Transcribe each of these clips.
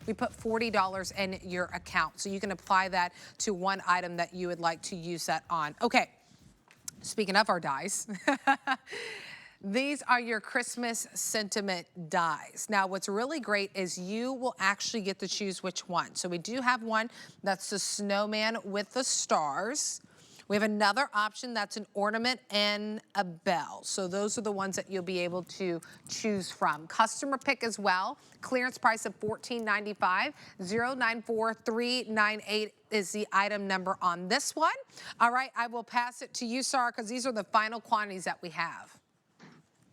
we put $40 in your account. So you can apply that to one item that you would like to use that on. Okay, speaking of our dies, these are your Christmas sentiment dies. Now, what's really great is you will actually get to choose which one. So we do have one that's the snowman with the stars. We have another option that's an ornament and a bell. So those are the ones that you'll be able to choose from. Customer pick as well. Clearance price of $14.95. 094398 is the item number on this one. All right, I will pass it to you, Sarah, because these are the final quantities that we have.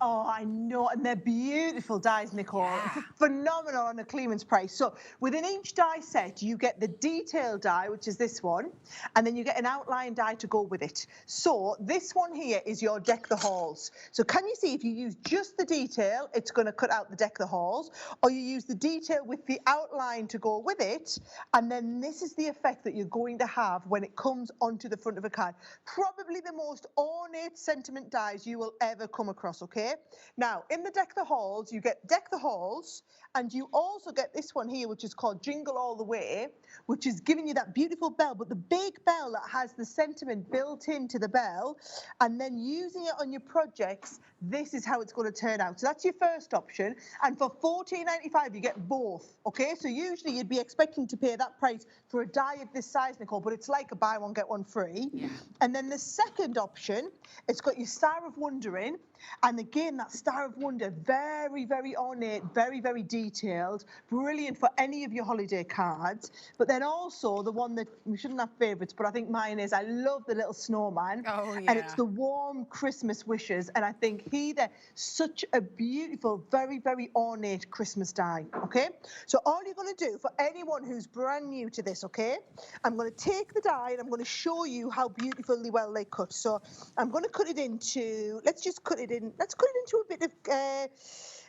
Oh, I know, and they're beautiful dies, Nicole. Yeah. It's phenomenal on a clearance price. So within each die set, you get the detail die, which is this one, and then you get an outline die to go with it. So this one here is your deck the halls. So can you see if you use just the detail, it's going to cut out the deck the halls, or you use the detail with the outline to go with it, and then this is the effect that you're going to have when it comes onto the front of a card. Probably the most ornate sentiment dies you will ever come across, okay? Now, in the Deck the Halls, you get Deck the Halls, and you also get this one here, which is called Jingle All the Way, which is giving you that beautiful bell, but the big bell that has the sentiment built into the bell, and then using it on your projects, this is how it's going to turn out. So that's your first option, and for $14.95, you get both, okay? So usually you'd be expecting to pay that price for a die of this size, Nicole, but it's like a buy one, get one free. Yeah. And then the second option, it's got your Star of Wonder in, and again, that Star of Wonder, very, very ornate, very, very detailed, brilliant for any of your holiday cards. But then also the one that we shouldn't have favourites, but I think mine is, I love the little snowman. Oh, yeah. And it's the warm Christmas wishes. And I think they're such a beautiful, very, very ornate Christmas die, okay? So all you're going to do for anyone who's brand new to this, okay, I'm going to take the die and I'm going to show you how beautifully well they cut. So I'm going to cut it into, let's cut it into a bit of,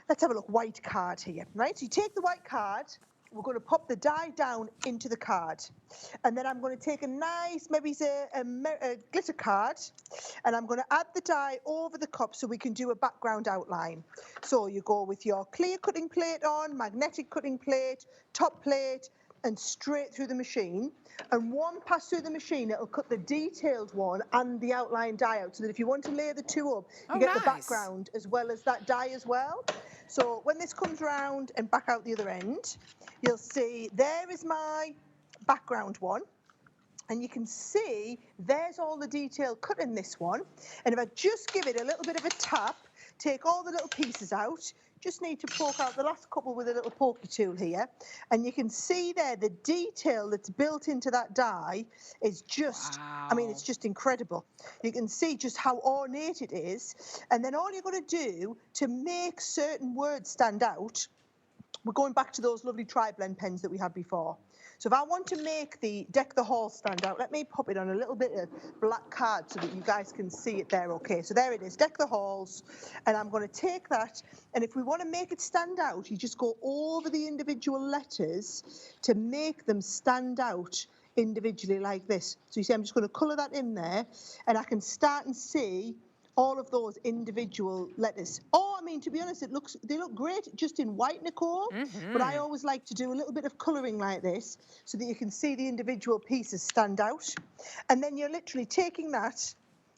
let's have a look, white card here, right? So you take the white card, we're going to pop the die down into the card. And then I'm going to take a nice, maybe it's a glitter card, and I'm going to add the die over the cup so we can do a background outline. So you go with your clear cutting plate on, magnetic cutting plate, top plate, and straight through the machine. And one pass through the machine, it'll cut the detailed one and the outline die out, so that if you want to layer the two up, you get the background as well as that die as well. So when this comes round and back out the other end, you'll see there is my background one. And you can see there's all the detail cut in this one. And if I just give it a little bit of a tap, take all the little pieces out, just need to poke out the last couple with a little pokey tool here. And you can see there the detail that's built into that die is just, wow. I mean, it's just incredible. You can see just how ornate it is. And then all you're going to do to make certain words stand out, we're going back to those lovely tri-blend pens that we had before. So if I want to make the Deck the Hall stand out, let me pop it on a little bit of black card so that you guys can see it there, okay? So there it is, Deck the Halls, and I'm going to take that, and if we want to make it stand out, you just go over the individual letters to make them stand out individually like this. So you see, I'm just going to colour that in there, and I can start and see all of those individual letters. Oh, I mean, to be honest, they look great just in white, Nicole. But I always like to do a little bit of colouring like this so that you can see the individual pieces stand out. And then you're literally taking that,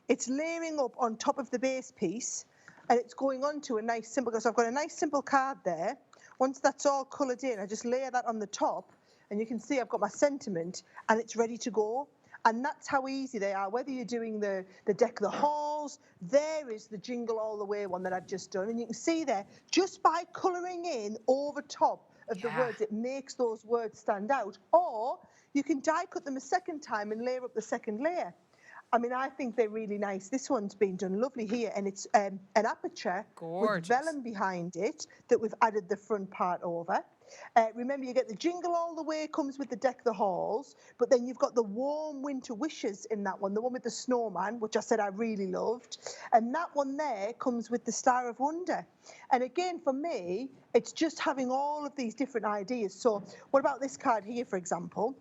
it's layering up on top of the base piece, and it's going on to a nice simple, so I've got a nice simple card there. Once that's all coloured in, I just layer that on the top, and you can see I've got my sentiment, and it's ready to go. And that's how easy they are, whether you're doing the Deck the Halls, there is the Jingle All the Way one that I've just done. And you can see there, just by colouring in over top of the words, it makes those words stand out. Or you can die cut them a second time and layer up the second layer. I mean, I think they're really nice. This one's been done lovely here, and it's an aperture with vellum behind it that we've added the front part over. Remember, you get the Jingle All the Way comes with the Deck the Halls, but then you've got the Warm Winter Wishes in that one, the one with the snowman, which I said I really loved. And that one there comes with the Star of Wonder. And again, for me, it's just having all of these different ideas. So what about this card here, for example?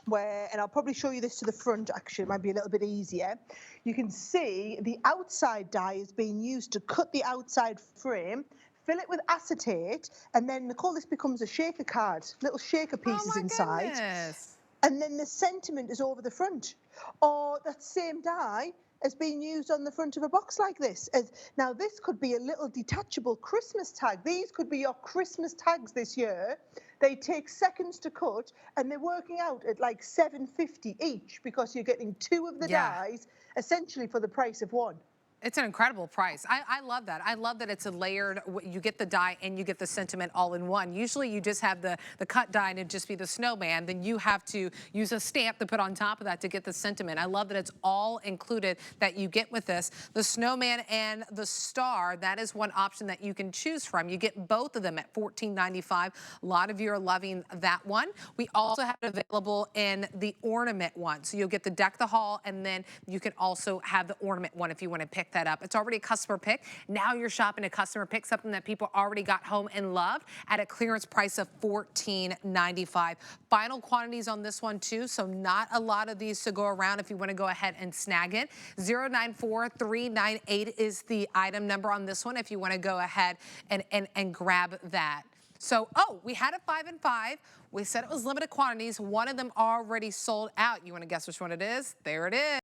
Where, and I'll probably show you this to the front, actually, it might be a little bit easier. You can see the outside die is being used to cut the outside frame, fill it with acetate, and then Nicole, this becomes a shaker card, little shaker Oh pieces my inside. goodness. And then the sentiment is over the front. Or that same die has been used on the front of a box like this. Now, this could be a little detachable Christmas tag. These could be your Christmas tags this year. They take seconds to cut, and they're working out at like $7.50 each because you're getting 2 of the Yeah. dies essentially for the price of 1. It's an incredible price. I love that. I love that it's a layered, you get the die and you get the sentiment all in one. Usually you just have the cut die and it'd just be the snowman. Then you have to use a stamp to put on top of that to get the sentiment. I love that it's all included that you get with this. The snowman and the star, that is one option that you can choose from. You get both of them at $14.95. A lot of you are loving that one. We also have it available in the ornament one. So you'll get the deck the hall, and then you can also have the ornament one if you want to pick that up. It's already a customer pick. Now you're shopping a customer pick, something that people already got home and loved at a clearance price of $14.95. Final quantities on this one too, so not a lot of these to go around if you want to go ahead and snag it. 094398 is the item number on this one if you want to go ahead and grab that. So, oh, we had a 5 and 5. We said it was limited quantities. One of them already sold out. You want to guess which one it is? There it is.